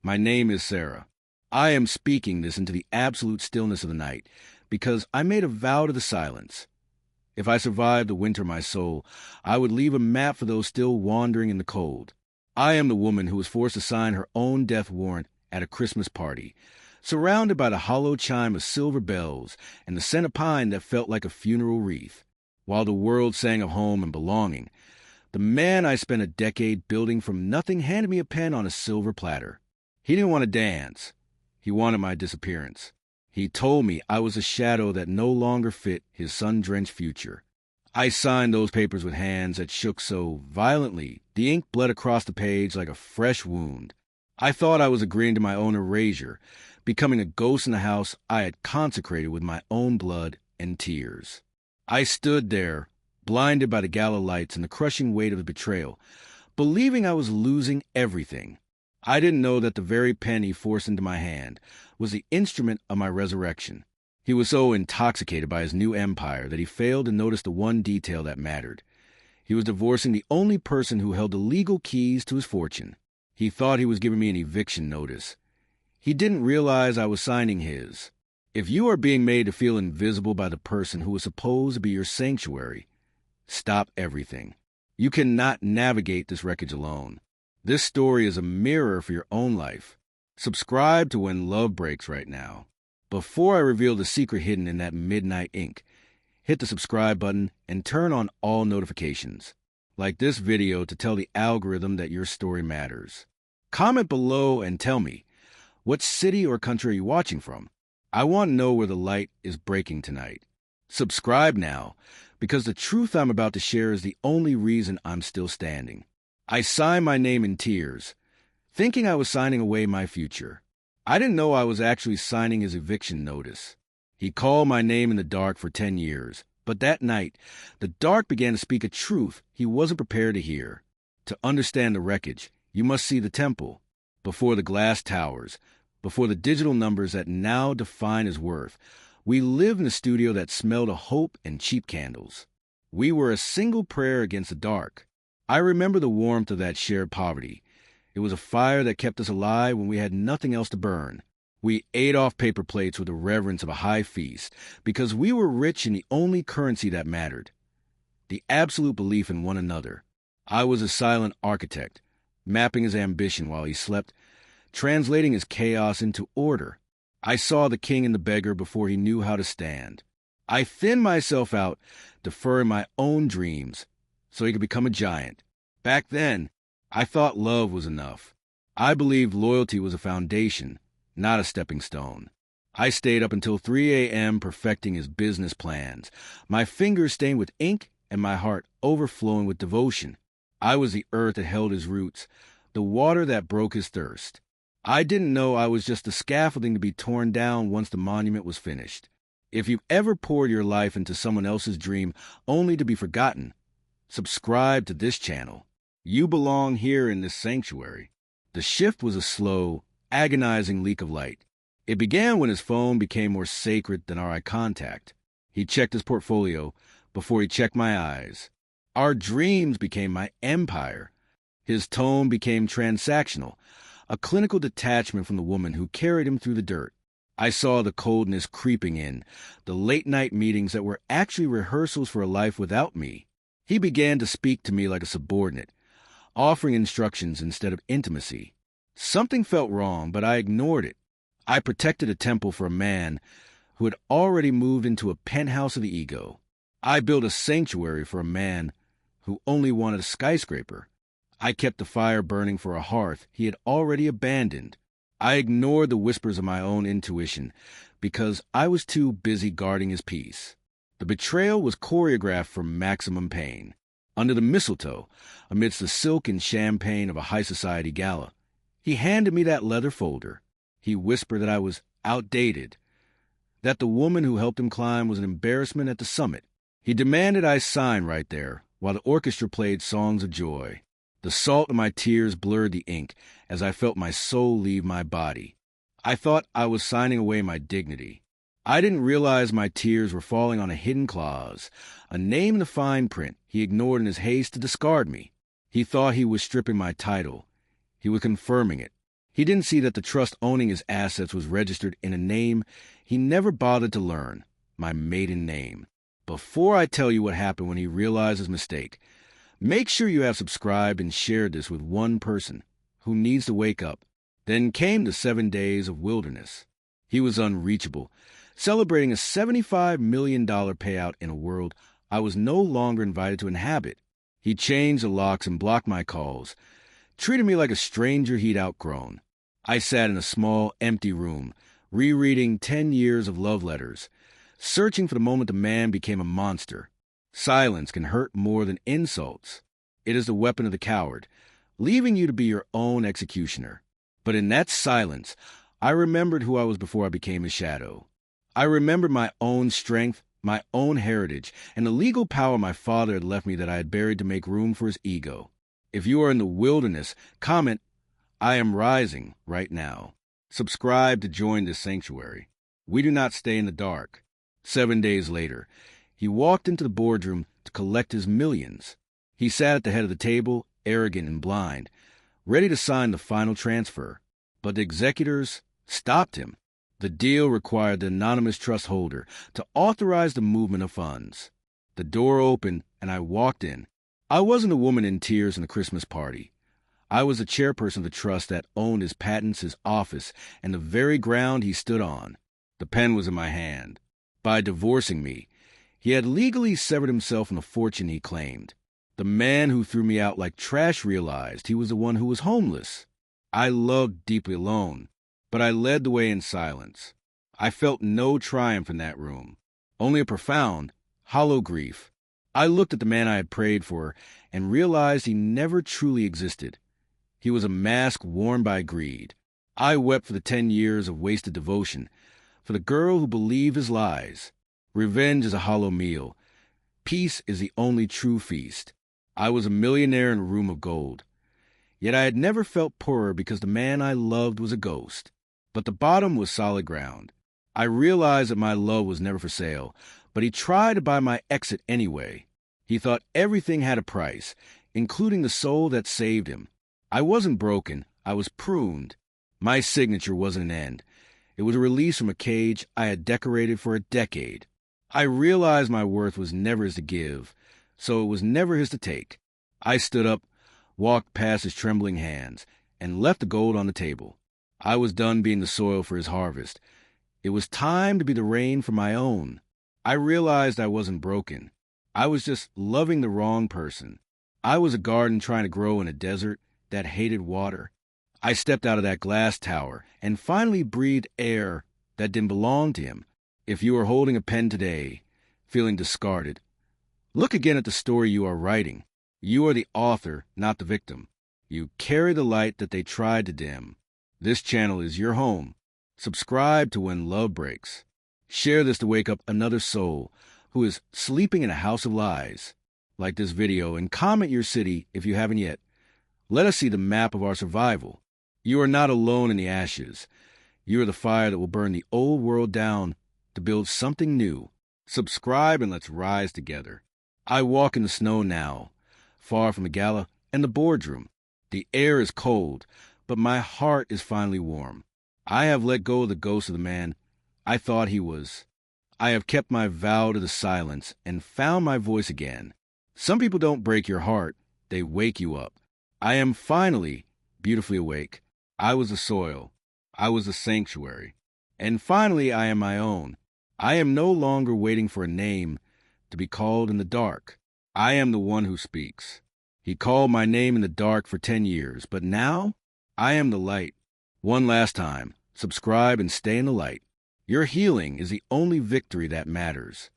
My name is Sarah. I am speaking this into the absolute stillness of the night because I made a vow to the silence. If I survived the winter of my soul, I would leave a map for those still wandering in the cold. I am the woman who was forced to sign her own death warrant at a Christmas party, surrounded by the hollow chime of silver bells and the scent of pine that felt like a funeral wreath. While the world sang of home and belonging, the man I spent a decade building from nothing handed me a pen on a silver platter. He didn't want to dance. He wanted my disappearance. He told me I was a shadow that no longer fit his sun-drenched future. I signed those papers with hands that shook so violently the ink bled across the page like a fresh wound. I thought I was agreeing to my own erasure, becoming a ghost in the house I had consecrated with my own blood and tears. I stood there, blinded by the gala lights and the crushing weight of the betrayal, believing I was losing everything. I didn't know that the very pen he forced into my hand was the instrument of my resurrection. He was so intoxicated by his new empire that he failed to notice the one detail that mattered. He was divorcing the only person who held the legal keys to his fortune. He thought he was giving me an eviction notice. He didn't realize I was signing his. If you are being made to feel invisible by the person who was supposed to be your sanctuary, stop everything. You cannot navigate this wreckage alone. This story is a mirror for your own life. Subscribe to When Love Breaks right now. Before I reveal the secret hidden in that midnight ink, hit the subscribe button and turn on all notifications. Like this video to tell the algorithm that your story matters. Comment below and tell me, what city or country are you watching from? I want to know where the light is breaking tonight. Subscribe now, because the truth I'm about to share is the only reason I'm still standing. I signed my name in tears, thinking I was signing away my future. I didn't know I was actually signing his eviction notice. He called my name in the dark for 10 years, but that night, the dark began to speak a truth he wasn't prepared to hear. To understand the wreckage, you must see the temple, before the glass towers, before the digital numbers that now define his worth. We lived in a studio that smelled of hope and cheap candles. We were a single prayer against the dark. I remember the warmth of that shared poverty. It was a fire that kept us alive when we had nothing else to burn. We ate off paper plates with the reverence of a high feast because we were rich in the only currency that mattered, the absolute belief in one another. I was a silent architect, mapping his ambition while he slept, translating his chaos into order. I saw the king and the beggar before he knew how to stand. I thinned myself out, deferring my own dreams, so he could become a giant. Back then, I thought love was enough. I believed loyalty was a foundation, not a stepping stone. I stayed up until 3 a.m. perfecting his business plans, my fingers stained with ink and my heart overflowing with devotion. I was the earth that held his roots, the water that broke his thirst. I didn't know I was just the scaffolding to be torn down once the monument was finished. If you've ever poured your life into someone else's dream only to be forgotten, subscribe to this channel. You belong here in this sanctuary. The shift was a slow, agonizing leak of light. It began when his phone became more sacred than our eye contact. He checked his portfolio before he checked my eyes. Our dreams became my empire. His tone became transactional, a clinical detachment from the woman who carried him through the dirt. I saw the coldness creeping in, the late-night meetings that were actually rehearsals for a life without me. He began to speak to me like a subordinate, offering instructions instead of intimacy. Something felt wrong, but I ignored it. I protected a temple for a man who had already moved into a penthouse of the ego. I built a sanctuary for a man who only wanted a skyscraper. I kept the fire burning for a hearth he had already abandoned. I ignored the whispers of my own intuition because I was too busy guarding his peace. The betrayal was choreographed for maximum pain. Under the mistletoe, amidst the silk and champagne of a high society gala, he handed me that leather folder. He whispered that I was outdated, that the woman who helped him climb was an embarrassment at the summit. He demanded I sign right there while the orchestra played songs of joy. The salt of my tears blurred the ink as I felt my soul leave my body. I thought I was signing away my dignity. I didn't realize my tears were falling on a hidden clause, a name in the fine print he ignored in his haste to discard me. He thought he was stripping my title. He was confirming it. He didn't see that the trust owning his assets was registered in a name he never bothered to learn, my maiden name. Before I tell you what happened when he realized his mistake, make sure you have subscribed and shared this with one person who needs to wake up. Then came the 7 days of wilderness. He was unreachable, celebrating a $75 million payout in a world I was no longer invited to inhabit. He changed the locks and blocked my calls, treated me like a stranger he'd outgrown. I sat in a small, empty room, rereading 10 years of love letters, searching for the moment the man became a monster. Silence can hurt more than insults. It is the weapon of the coward, leaving you to be your own executioner. But in that silence, I remembered who I was before I became his shadow. I remembered my own strength, my own heritage, and the legal power my father had left me that I had buried to make room for his ego. If you are in the wilderness, comment, "I am rising right now." Subscribe to join this sanctuary. We do not stay in the dark. 7 days later, he walked into the boardroom to collect his millions. He sat at the head of the table, arrogant and blind, ready to sign the final transfer. But the executors stopped him. The deal required the anonymous trust holder to authorize the movement of funds. The door opened, and I walked in. I wasn't a woman in tears in a Christmas party. I was the chairperson of the trust that owned his patents, his office, and the very ground he stood on. The pen was in my hand. By divorcing me, he had legally severed himself from the fortune he claimed. The man who threw me out like trash realized he was the one who was homeless. I loved deeply alone, but I led the way in silence. I felt no triumph in that room, only a profound, hollow grief. I looked at the man I had prayed for and realized he never truly existed. He was a mask worn by greed. I wept for the 10 years of wasted devotion, for the girl who believed his lies. Revenge is a hollow meal. Peace is the only true feast. I was a millionaire in a room of gold. Yet I had never felt poorer because the man I loved was a ghost. But the bottom was solid ground. I realized that my love was never for sale, but he tried to buy my exit anyway. He thought everything had a price, including the soul that saved him. I wasn't broken. I was pruned. My signature wasn't an end. It was a release from a cage I had decorated for a decade. I realized my worth was never his to give, so it was never his to take. I stood up, walked past his trembling hands, and left the gold on the table. I was done being the soil for his harvest. It was time to be the rain for my own. I realized I wasn't broken. I was just loving the wrong person. I was a garden trying to grow in a desert that hated water. I stepped out of that glass tower and finally breathed air that didn't belong to him. If you are holding a pen today, feeling discarded, look again at the story you are writing. You are the author, not the victim. You carry the light that they tried to dim. This channel is your home. Subscribe to When Love Breaks. Share this to wake up another soul who is sleeping in a house of lies. Like this video and comment your city if you haven't yet. Let us see the map of our survival. You are not alone in the ashes. You are the fire that will burn the old world down to build something new. Subscribe and let's rise together. I walk in the snow now, far from the gala and the boardroom. The air is cold, but my heart is finally warm. I have let go of the ghost of the man I thought he was. I have kept my vow to the silence and found my voice again. Some people don't break your heart, they wake you up. I am finally beautifully awake. I was the soil. I was the sanctuary. And finally I am my own. I am no longer waiting for a name to be called in the dark. I am the one who speaks. He called my name in the dark for 10 years, but now I am the light. One last time, subscribe and stay in the light. Your healing is the only victory that matters.